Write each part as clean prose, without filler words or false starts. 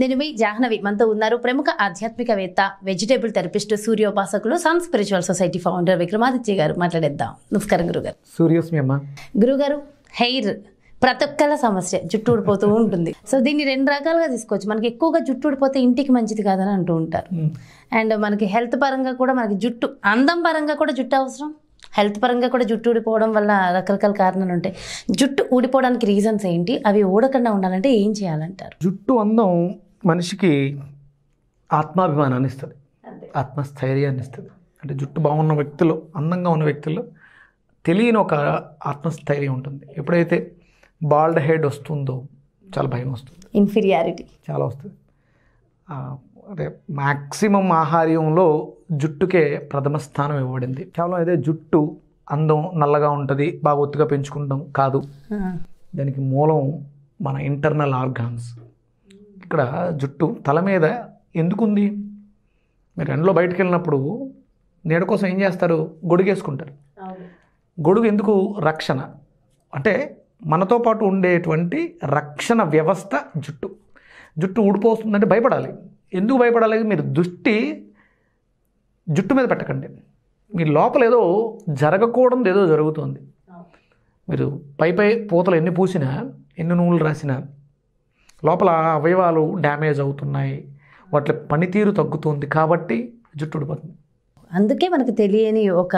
నేను మీ జాహ్నవి మనతో ఉన్నారు ప్రముఖ ఆధ్యాత్మికవేత్త వెజిటేబుల్ థెరపిస్ట్ సూర్యోపాసకులు Sun Spiritual Society founder Vikramaditya garu. మాట్లాడేద్దాం. నమస్కారం గురుగారు. సూర్యోస్మి అమ్మ. గురుగారు, హెయిర్ ప్రతి ఒక్కళ్ళ సమస్య, జుట్టు ఊడిపోతూ ఉంటుంది. సో దీన్ని రెండు రకాలుగా తీసుకోవచ్చు. మనకి ఎక్కువగా జుట్టు ఊడిపోతే ఇంటికి మంచిది కాదని అంటూ ఉంటారు. అండ్ మనకి హెల్త్ పరంగా కూడా మనకి జుట్టు, అందం పరంగా కూడా జుట్టు అవసరం, హెల్త్ పరంగా కూడా జుట్టు ఊడిపోవడం వల్ల రకరకాల కారణాలు ఉంటాయి. జుట్టు ఊడిపోవడానికి రీజన్స్ ఏంటి? అవి ఊడకుండా ఉండాలంటే ఏం చేయాలంటారు? జుట్టు అందం మనిషికి ఆత్మాభిమానాన్ని ఇస్తుంది, ఆత్మస్థైర్యాన్ని ఇస్తుంది. అంటే జుట్టు బాగున్న వ్యక్తులు, అందంగా ఉన్న వ్యక్తుల్లో తెలియని ఒక ఆత్మస్థైర్యం ఉంటుంది. ఎప్పుడైతే బాల్డ్ హెడ్ వస్తుందో చాలా భయం వస్తుంది, ఇన్ఫీరియారిటీ చాలా వస్తుంది. అదే మ్యాక్సిమం ఆహార్యంలో జుట్టుకే ప్రథమ స్థానం ఇవ్వబడింది. కేవలం అదే జుట్టు అందం నల్లగా ఉంటుంది, బాగా ఒత్తుగా పెంచుకుంటాం కాదు. దానికి మూలం మన ఇంటర్నల్ ఆర్గాన్స్. ఇక్కడ జుట్టు తల మీద ఎందుకుంది? మీరు ఎండలో బయటకు వెళ్ళినప్పుడు నీడ కోసం ఏం చేస్తారు? గొడుగేసుకుంటారు. గొడుగు ఎందుకు? రక్షణ. అంటే మనతో పాటు ఉండేటువంటి రక్షణ వ్యవస్థ జుట్టు. జుట్టు ఊడిపోతుందంటే భయపడాలి. ఎందుకు భయపడాలి? మీరు దృష్టి జుట్టు మీద పెట్టకండి. మీ లోపల ఏదో జరగకూడదు, ఏదో జరుగుతుంది. మీరు పై పూతలు ఎన్ని పూసినా, ఎన్ని నూనెలు రాసినా లోపల అవయవాలు డ్యామేజ్ అవుతున్నాయి, వాటి పనితీరు తగ్గుతుంది, కాబట్టి జుట్టు ఊడిపోతుంది. అందుకే మనకు తెలియని ఒక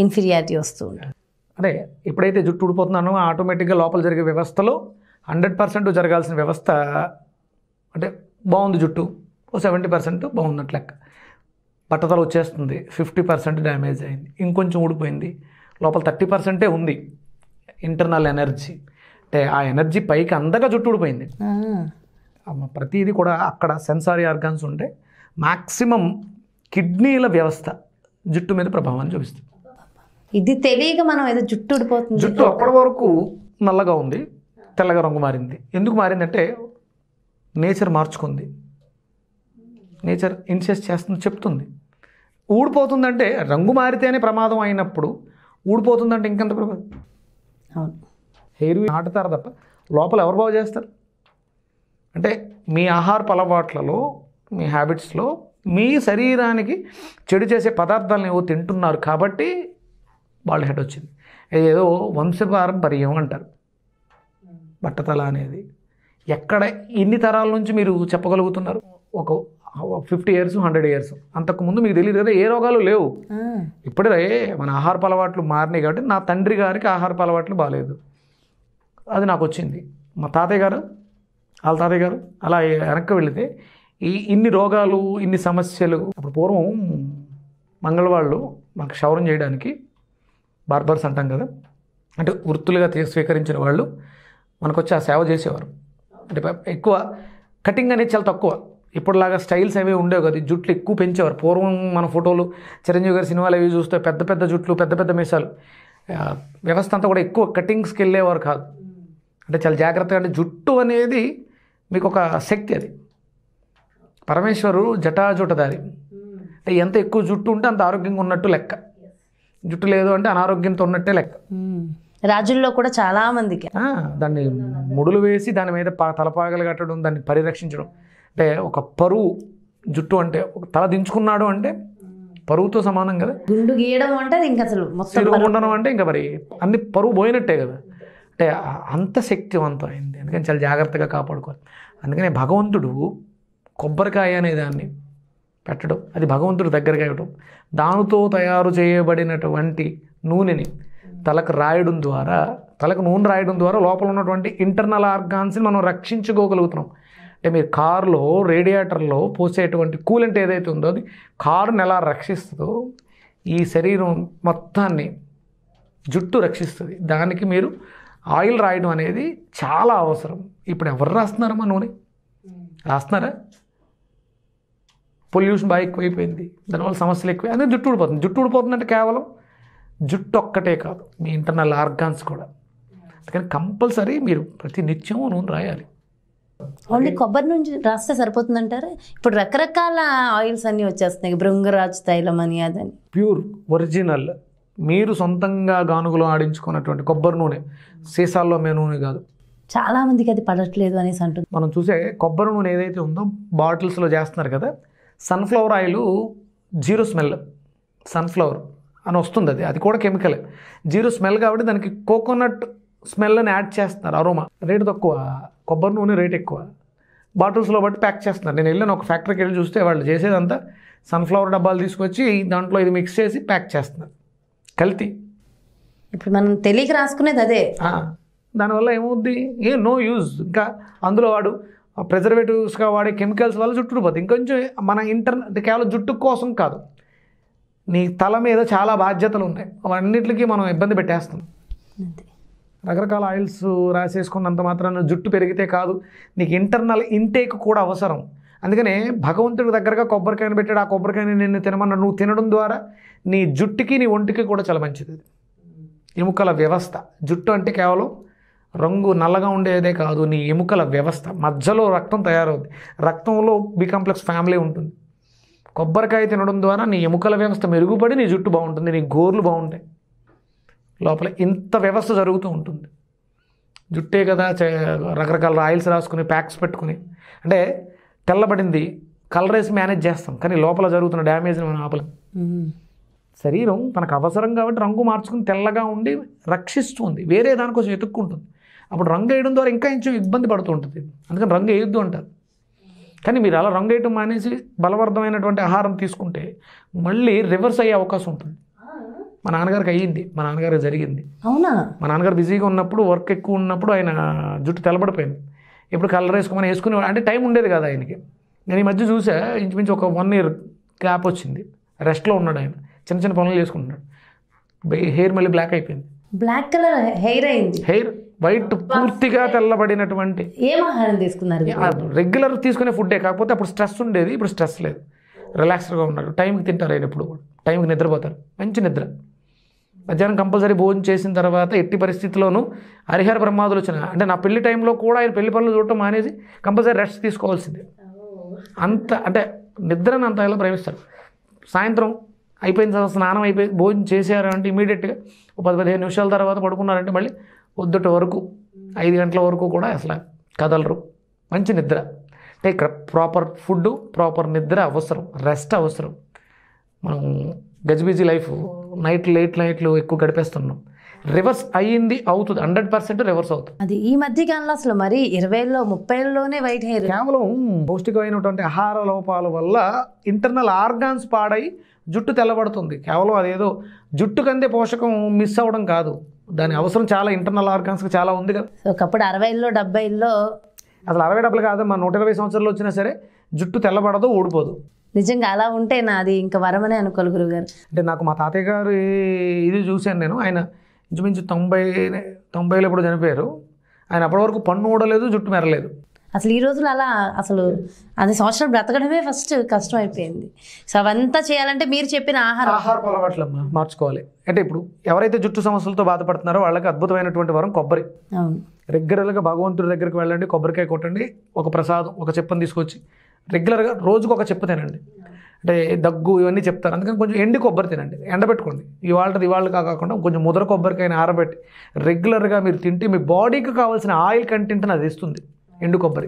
ఇన్ఫీరియారిటీ వస్తూ ఉంటుంది. అదే ఎప్పుడైతే జుట్టు ఊడిపోతున్నానో ఆటోమేటిక్గా లోపల జరిగే వ్యవస్థలో 100% జరగాల్సిన వ్యవస్థ, అంటే బాగుంది జుట్టు, ఓ 70% బాగున్నట్లు లెక్క. బట్టతల వచ్చేస్తుంది, 50% డ్యామేజ్ అయింది, ఇంకొంచెం ఊడిపోయింది, లోపల 30% ఉంది ఇంటర్నల్ ఎనర్జీ. అంటే ఆ ఎనర్జీ పైకి అందగా జుట్టు ఊడిపోయింది. ప్రతిదీ కూడా అక్కడ సెన్సారీ ఆర్గాన్స్ ఉంటే మ్యాక్సిమం కిడ్నీల వ్యవస్థ జుట్టు మీద ప్రభావాన్ని చూపిస్తుంది. ఇది తెలియక మనం ఏదో జుట్టు ఊడిపోతుంది. జుట్టు అప్పటి వరకు నల్లగా ఉంది, తెల్లగా రంగు మారింది. ఎందుకు మారిందంటే నేచర్ మార్చుకుంది, నేచర్ ఇన్సెస్ట్ చేస్తుంది, చెప్తుంది. ఊడిపోతుందంటే రంగు మారితేనే ప్రమాదం అయినప్పుడు ఊడిపోతుందంటే ఇంకెంత ప్రమాదం. అవును, హెయిర్ నాటుతారు తప్ప లోపల ఎవరు బాగు చేస్తారు? అంటే మీ ఆహారపు అలవాట్లలో, మీ హ్యాబిట్స్లో మీ శరీరానికి చెడు చేసే పదార్థాలను ఏవో తింటున్నారు కాబట్టి బాల్డ్ హెడ్ వచ్చింది. ఏదో వంశపారంపర్యం అంటారు బట్టతల అనేది. ఎక్కడ ఎన్ని తరాల నుంచి మీరు చెప్పగలుగుతున్నారు? ఒక 50 years 100 years అంతకుముందు మీకు తెలియదు కదా, ఏ రోగాలు లేవు. ఇప్పుడే మన ఆహారపు అలవాట్లు మారినాయి కాబట్టి నా తండ్రి గారికి ఆహారపు అలవాట్లు బాగాలేదు, అది నాకు వచ్చింది. మా తాతయ్య గారు, వాళ్ళ తాతయ్య గారు, అలా వెనక్కి వెళితే ఇన్ని రోగాలు, ఇన్ని సమస్యలు. అప్పుడు పూర్వం మంగళవాళ్ళు మాకు క్షౌరం చేయడానికి బార్బర్స్ అంటాం కదా, అంటే వృత్తులుగా స్వీకరించిన వాళ్ళు మనకు వచ్చి ఆ సేవ చేసేవారు. అంటే ఎక్కువ కటింగ్ అనేది చాలా తక్కువ, ఇప్పుడులాగా స్టైల్స్ అవి ఉండేవి కదా, జుట్లు ఎక్కువ పెంచేవారు. పూర్వం మన ఫోటోలు, చిరంజీవి గారి సినిమాలు అవి చూస్తే పెద్ద పెద్ద జుట్లు, పెద్ద పెద్ద మీసాలు, వ్యవస్థ అంతా కూడా ఎక్కువ కటింగ్స్కి వెళ్ళేవారు కాదు. అంటే చాలా జాగ్రత్తగా. అంటే జుట్టు అనేది మీకు ఒక శక్తి, అది పరమేశ్వరు జటాజుటదారి. అంటే ఎంత ఎక్కువ జుట్టు ఉంటే అంత ఆరోగ్యంగా ఉన్నట్టు లెక్క, జుట్టు లేదు అంటే అనారోగ్యంతో ఉన్నట్టే లెక్క. రాజుల్లో కూడా చాలా మందికి దాన్ని ముడులు వేసి దాని మీద తలపాగలు కట్టడం, దాన్ని పరిరక్షించడం. అంటే ఒక పరువు జుట్టు, అంటే ఒక తల దించుకున్నాడు అంటే పరువుతో సమానం కదా. గుండు గీయడం అంటే ఇంకా అసలు ఉండడం అంటే ఇంకా మరి అన్ని పరువు పోయినట్టే కదా. అంటే అంత శక్తివంతమైంది, అందుకని చాలా జాగ్రత్తగా కాపాడుకోవాలి. అందుకనే భగవంతుడు కొబ్బరికాయ అనే దాన్ని పెట్టడం, అది భగవంతుడు దగ్గరగా ఇవ్వడం, దానితో తయారు చేయబడినటువంటి నూనెని తలకు రాయడం ద్వారా, తలకు నూనె రాయడం ద్వారా లోపల ఉన్నటువంటి ఇంటర్నల్ ఆర్గాన్స్ని మనం రక్షించుకోగలుగుతున్నాం. అంటే మీరు కారులో రేడియేటర్లో పోసేటువంటి కూలెంట్ ఏదైతే ఉందో అది కారుని ఎలా రక్షిస్తుందో ఈ శరీరం మొత్తాన్ని జుట్టు రక్షిస్తుంది. దానికి మీరు ఆయిల్ రాయడం అనేది చాలా అవసరం. ఇప్పుడు ఎవరు రాస్తున్నారమ్మా నూనె? రాస్తున్నారా? పొల్యూషన్ బాగా ఎక్కువైపోయింది, దానివల్ల సమస్యలు ఎక్కువ, అనేది జుట్టు ఊడిపోతుంది. జుట్టు ఊడిపోతుందంటే కేవలం జుట్టు ఒక్కటే కాదు, మీ ఇంటర్నల్ ఆర్గాన్స్ కూడా. అందుకని కంపల్సరీ మీరు ప్రతి నిత్యం నూనె రాయాలి. ఓన్లీ కొబ్బరి నుంచి రాస్తే సరిపోతుందంటారా? ఇప్పుడు రకరకాల ఆయిల్స్ అన్నీ వచ్చేస్తున్నాయి, భృంగరాజ్ తైలం అని, అదని. ప్యూర్ ఒరిజినల్ మీరు సొంతంగా గానుగులో ఆడించుకున్నటువంటి కొబ్బరి నూనె, సీసాల్లో మే నూనె కాదు. చాలా మందికి అది పడట్లేదు అనేసి అంటుంది. మనం చూసే కొబ్బరి నూనె ఏదైతే ఉందో బాటిల్స్లో చేస్తున్నారు కదా, sunflower oil zero smell sunflower అని వస్తుంది, అది కూడా కెమికల్, జీరో స్మెల్ కాబట్టి దానికి కోకోనట్ స్మెల్ అని యాడ్ చేస్తున్నారు. అరోమా రేటు తక్కువ, కొబ్బరి నూనె రేట్ ఎక్కువ, బాటిల్స్లో బట్టి ప్యాక్ చేస్తున్నారు. నేను వెళ్ళాను ఒక ఫ్యాక్టరీకి వెళ్ళి చూస్తే వాళ్ళు చేసేదంతా సన్ఫ్లవర్ డబ్బాలు తీసుకొచ్చి దాంట్లో ఇది మిక్స్ చేసి ప్యాక్ చేస్తున్నారు, కల్తీ. ఇప్పుడు మనం తెలియక రాసుకునేది అదే. దానివల్ల ఏమవుద్ది, నో యూజ్. ఇంకా అందులో వాడు ప్రిజర్వేటివ్స్గా వాడే కెమికల్స్ వల్ల జుట్టు పోతుంది. ఇంకొంచెం మన అంటే కేవలం జుట్టు కోసం కాదు, నీ తల మీద చాలా బాధ్యతలు ఉన్నాయి, అవన్నిటికీ మనం ఇబ్బంది పెట్టేస్తాం. రకరకాల ఆయిల్స్ రాసేసుకున్నంత మాత్రాన జుట్టు పెరిగితే కాదు, నీకు ఇంటర్నల్ ఇంటేక్ కూడా అవసరం. అందుకనే భగవంతుడి దగ్గరగా కొబ్బరికాయను పెట్టాడు, ఆ కొబ్బరికాయని నిన్ను తినమన్నాడు. నువ్వు తినడం ద్వారా నీ జుట్టుకి నీ ఒంటికి కూడా చాలా మంచిది. ఎముకల వ్యవస్థ, జుట్టు అంటే కేవలం రంగు నల్లగా ఉండేదే కాదు, నీ ఎముకల వ్యవస్థ, మధ్యలో రక్తం తయారవుద్ది, రక్తంలో బి కాంప్లెక్స్ ఫ్యామిలీ ఉంటుంది. కొబ్బరికాయ తినడం ద్వారా నీ ఎముకల వ్యవస్థ మెరుగుపడి నీ జుట్టు బాగుంటుంది, నీ గోర్లు బాగుంటాయి, లోపల ఇంత వ్యవస్థ జరుగుతూ ఉంటుంది. జుట్టే కదా రకరకాల ఆయిల్స్ రాసుకుని ప్యాక్స్ పెట్టుకుని, అంటే తెల్లబడింది కలర్ వేసి మేనేజ్ చేస్తాం, కానీ లోపల జరుగుతున్న డ్యామేజ్ని మనం ఆపలేం. శరీరం తనకు అవసరం కాబట్టి రంగు మార్చుకుని తెల్లగా ఉండి రక్షిస్తుంది, వేరే దానికోసం వెతుక్కుంటుంది. అప్పుడు రంగు వేయడం ద్వారా ఇంకా కొంచెం ఇబ్బంది పడుతూ ఉంటుంది, అందుకని రంగు వేయొద్దు అంటారు. కానీ మీరు అలా రంగు వేయటం మానేసి బలవర్ధమైనటువంటి ఆహారం తీసుకుంటే మళ్ళీ రివర్స్ అయ్యే అవకాశం ఉంటుంది. మా నాన్నగారికి అయ్యింది, మా నాన్నగారికి జరిగింది. అవునా? మా నాన్నగారు బిజీగా ఉన్నప్పుడు, వర్క్ ఎక్కువ ఉన్నప్పుడు ఆయన జుట్టు తెల్లబడిపోయింది. ఎప్పుడు కలర్ వేసుకుని అంటే టైం ఉండేది కదా ఆయనకి. నేను ఈ మధ్య చూసా, ఇంచుమించు ఒక 1 year గ్యాప్ వచ్చింది, రెస్ట్లో ఉన్నాడు ఆయన, చిన్న చిన్న పనులు చేసుకుంటున్నాడు, హెయిర్ మళ్ళీ బ్లాక్ అయిపోయింది. బ్లాక్ కలర్ హెయిర్ అయింది, హెయిర్ వైట్ పూర్తిగా తెల్లబడినటువంటి. ఏం ఆహారం తీసుకున్నారు? రెగ్యులర్ తీసుకునే ఫుడ్డే, కాకపోతే అప్పుడు స్ట్రెస్ ఉండేది, ఇప్పుడు స్ట్రెస్ లేదు, రిలాక్స్డ్గా ఉన్నారు. టైంకి తింటారు ఆయన, ఎప్పుడు కూడా టైంకి నిద్రపోతారు, మంచి నిద్ర. మధ్యాహ్నం కంపల్సరీ భోజనం చేసిన తర్వాత ఎట్టి పరిస్థితుల్లోనూ హరిహర బ్రహ్మాదులు వచ్చిన, అంటే నా పెళ్లి టైంలో కూడా ఆయన పెళ్లి పనులు చూడటం మానేసి కంపల్సరీ రెస్ట్ తీసుకోవాల్సిందే. అంత అంటే నిద్రను అంత ఎలా ప్రేమిస్తారు. సాయంత్రం అయిపోయిన తర్వాత స్నానం అయిపోయి భోజనం చేశారు అంటే ఇమీడియట్గా 10-15 నిమిషాల తర్వాత పడుకున్నారంటే మళ్ళీ పొద్దుట వరకు 5 గంటల వరకు కూడా అసలు కదలరు, మంచి నిద్ర. అంటే ఇక్కడ ప్రాపర్ ఫుడ్, ప్రాపర్ నిద్ర అవసరం, రెస్ట్ అవసరం. మనం గజిబిజీ లైఫ్, లేట్ నైట్లు ఎక్కువ గడిపేస్తున్నాం. రివర్స్ అయ్యింది, అవుతుంది, 100% రివర్స్ అవుతుంది. అది ఈ మధ్య కాలంలో అసలు మరి 20లో 30లోనే వైట్ హెయిర్. కేవలం పౌష్టికమైనటువంటి ఆహార లోపాల వల్ల ఇంటర్నల్ ఆర్గాన్స్ పాడై జుట్టు తెల్లబడుతుంది. కేవలం అదేదో జుట్టుకు అందే పోషకం మిస్ అవ్వడం కాదు, దాని అవసరం చాలా ఇంటర్నల్ ఆర్గాన్స్కి చాలా ఉంది కదా. ఒకప్పుడు 60లో 70లో అసలు 60-70 కాదు, మన 120 సంవత్సరాలు వచ్చినా సరే జుట్టు తెల్లబడదు, ఊడిపోదు. నిజంగా అలా ఉంటే నాది ఇంకా వరమనే అనుకోవాలి గురువుగారు. అంటే నాకు మా తాతయ్య గారు ఇది చూశాను నేను, ఆయన ఇంచుమించు 90లో ఎప్పుడు చనిపోయారు. ఆయన అప్పటి వరకు పన్ను ఊడలేదు, జుట్టు మెరలేదు. అసలు ఈ రోజులు అలా అసలు అది సంవత్సరాలు బ్రతకడమే ఫస్ట్ కష్టం అయిపోయింది. సో అవంతా చేయాలంటే మీరు చెప్పిన ఆహారపు అలవాట్లు మార్చుకోవాలి. అంటే ఇప్పుడు ఎవరైతే జుట్టు సమస్యలతో బాధపడుతున్నారో వాళ్ళకి అద్భుతమైనటువంటి వరం కొబ్బరి. అవును, రెగ్యులర్గా భగవంతుడి దగ్గరికి వెళ్ళండి, కొబ్బరికాయ కొట్టండి, ఒక ప్రసాదం, ఒక చెప్పుని తీసుకొచ్చి రెగ్యులర్గా రోజుకు ఒక చెప్పు తినండి. అంటే దగ్గు ఇవన్నీ చెప్తారు, అందుకని కొంచెం ఎండి కొబ్బరి తినండి, ఎండబెట్టుకోండి. ఇవాళ కాకుండా కొంచెం ముద్ర కొబ్బరికాయని ఆరబెట్టి రెగ్యులర్గా మీరు తింటే మీ బాడీకి కావాల్సిన ఆయిల్ కంటెంట్ని అది ఇస్తుంది. ఎండు కొబ్బరి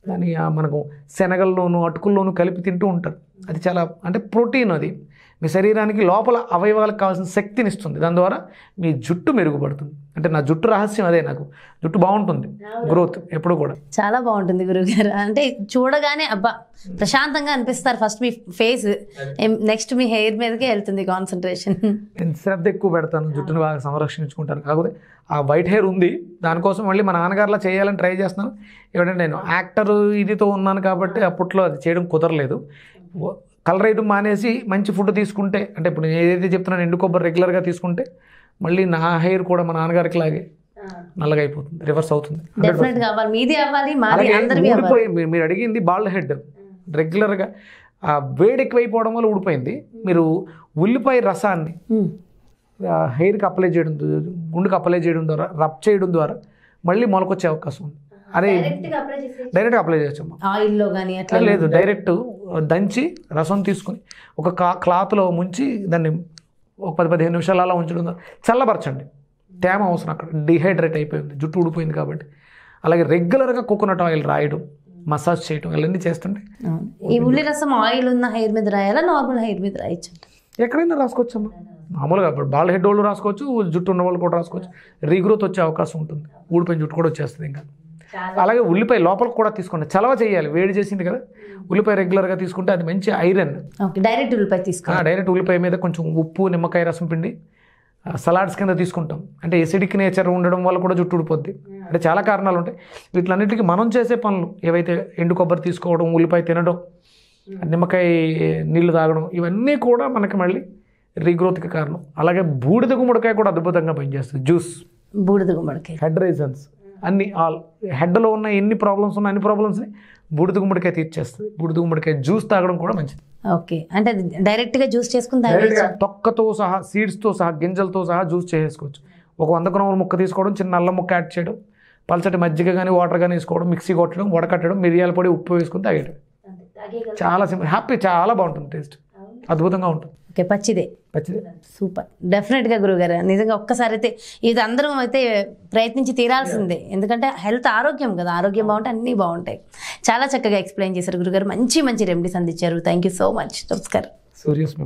దాని మనకు శనగల్లోనూ అటుకుల్లోనూ కలిపి తింటూ ఉంటారు. అది చాలా అంటే ప్రోటీన్, అది మీ శరీరానికి లోపల అవయవాలకు కావాల్సిన శక్తిని ఇస్తుంది. దాని ద్వారా మీ జుట్టు మెరుగుపడుతుంది. అంటే నా జుట్టు రహస్యం అదే, నాకు జుట్టు బాగుంటుంది, గ్రోత్ ఎప్పుడు కూడా చాలా బాగుంటుంది గురువుగారు. అంటే చూడగానే అబ్బా ప్రశాంతంగా అనిపిస్తారు ఫస్ట్ మీ ఫేస్, నెక్స్ట్ మీ హెయిర్ మీదకే వెళ్తుంది కాన్సన్ట్రేషన్. నేను శ్రద్ధ ఎక్కువ పెడతాను, జుట్టును బాగా సంరక్షించుకుంటాను. కాకపోతే ఆ వైట్ హెయిర్ ఉంది, దానికోసం మళ్ళీ మా నాన్నగారిలా చేయాలని ట్రై చేస్తున్నాను. ఏమంటే నేను యాక్టర్ ఇదితో ఉన్నాను కాబట్టి అప్పట్లో అది చేయడం కుదరలేదు. కలర్ వేయడం మానేసి మంచి ఫుడ్ తీసుకుంటే, అంటే ఇప్పుడు నేను ఏదైతే చెప్తున్నాను ఎండు కొబ్బరి రెగ్యులర్గా తీసుకుంటే మళ్ళీ నా హెయిర్ కూడా మా నాన్నగారికి లాగే నల్లగా అయిపోతుంది, రివర్స్ అవుతుంది. మీరు అడిగింది బాల్డ్ హెడ్, రెగ్యులర్గా వేడి ఎక్కువైపోవడం వల్ల ఊడిపోయింది. మీరు ఉల్లిపాయ రసాన్ని హెయిర్కి అప్లై చేయడం, గుండెకి అప్లై చేయడం ద్వారా, రబ్ చేయడం ద్వారా మళ్ళీ మొలకొచ్చే అవకాశం ఉంది. అదే డైరెక్ట్గా అప్లై చేయొచ్చమ్మా, ఆయిల్లో కానీ అట్లా లేదు, డైరెక్ట్ దంచి రసం తీసుకుని ఒక క్లాత్లో ముంచి దాన్ని ఒక 10-15 నిమిషాలు అలా ఉంచడం ద్వారా చల్లబరచండి. తేమ అవసరం అక్కడ, డిహైడ్రేట్ అయిపోయింది, జుట్టు ఊడిపోయింది కాబట్టి. అలాగే రెగ్యులర్గా కోకోనట్ ఆయిల్ రాయడం, మసాజ్ చేయడం ఇవన్నీ చేస్తుంటే అవును. ఈ ఉల్లి రసం ఆయిల్ ఉన్న హెయిర్ మీద రాయాలా, నార్మల్ హెయిర్ మీద రాయొచ్చు? ఎక్కడైనా రాసుకోవచ్చమ్మా. మామూలుగా ఇప్పుడు బాల్ హెడ్ వాళ్ళు రాసుకోవచ్చు, జుట్టు ఉన్న వాళ్ళు కూడా రాసుకోవచ్చు. రీగ్రోత్ వచ్చే అవకాశం ఉంటుంది, ఊడిపోయిన జుట్టు కూడా వచ్చేస్తుంది ఇంకా. అలాగే ఉల్లిపాయ లోపలికి కూడా తీసుకోండి, చలవ చేయాలి, వేడి చేసింది కదా. ఉల్లిపాయ రెగ్యులర్గా తీసుకుంటే అది మంచి ఐరన్. ఓకే, డైరెక్ట్ ఉల్లిపాయ తీసుకో. డైరెక్ట్ ఉల్లిపాయ మీద కొంచెం ఉప్పు, నిమ్మకాయ రసం పిండి సలాడ్స్ కింద తీసుకుంటాం. అంటే ఎసిడిక్ నేచర్ ఉండడం వల్ల కూడా జుట్టు ఊడిపోద్ది. అంటే చాలా కారణాలు ఉంటాయి. వీటిలన్నిటికీ మనం చేసే పనులు ఏవైతే ఎండు కొబ్బరి తీసుకోవడం, ఉల్లిపాయ తినడం, నిమ్మకాయ నీళ్లు తాగడం, ఇవన్నీ కూడా మనకి మళ్ళీ రీగ్రోత్కి కారణం. అలాగే బూడిద గుమ్మడికాయ కూడా అద్భుతంగా పనిచేస్తుంది. జ్యూస్, బూడిద గుమ్మడికాయ, హెడ్ రీజన్స్ అన్ని, హెడ్లో ఉన్న ఎన్ని ప్రాబ్లమ్స్ ఉన్న అన్ని ప్రాబ్లమ్స్ని బూడిద గుమ్మడికాయ తీర్చేస్తుంది. బూడిద గుమ్మడికాయ జ్యూస్ తాగడం కూడా మంచిది. ఓకే, అంటే అది డైరెక్ట్గా జ్యూస్ చేసుకుని తాగేయచ్చా? తొక్కతో సహా, సీడ్స్తో సహా, గింజలతో సహా జ్యూస్ చేసుకోవచ్చు. ఒక 100 గ్రాముల ముక్క తీసుకోవడం, చిన్న అల్లం ముక్క యాడ్ చేయడం, పల్చటి మజ్జిగ కానీ వాటర్ కానీ వేసుకోవడం, మిక్సీ కొట్టడం, వడకట్టడం, మిరియాల పొడి, ఉప్పు వేసుకుని తాగేయడం. చాలా సింపుల్, హ్యాపీ, చాలా బాగుంటుంది, టేస్ట్ అద్భుతంగా ఉంటుంది. ఓకే, పచ్చిదే. సూపర్, డెఫినెట్గా గురుగారు. నిజంగా ఒక్కసారి అయితే ఇది అందరం అయితే ప్రయత్నించి తీరాల్సిందే. ఎందుకంటే హెల్త్ ఆరోగ్యం కదా, ఆరోగ్యం బాగుంటే అన్నీ బాగుంటాయి. చాలా చక్కగా ఎక్స్ప్లెయిన్ చేశారు గురుగారు, మంచి మంచి రెమెడీస్ అందించారు. Thank you so much. నమస్కారం. సూర్యస్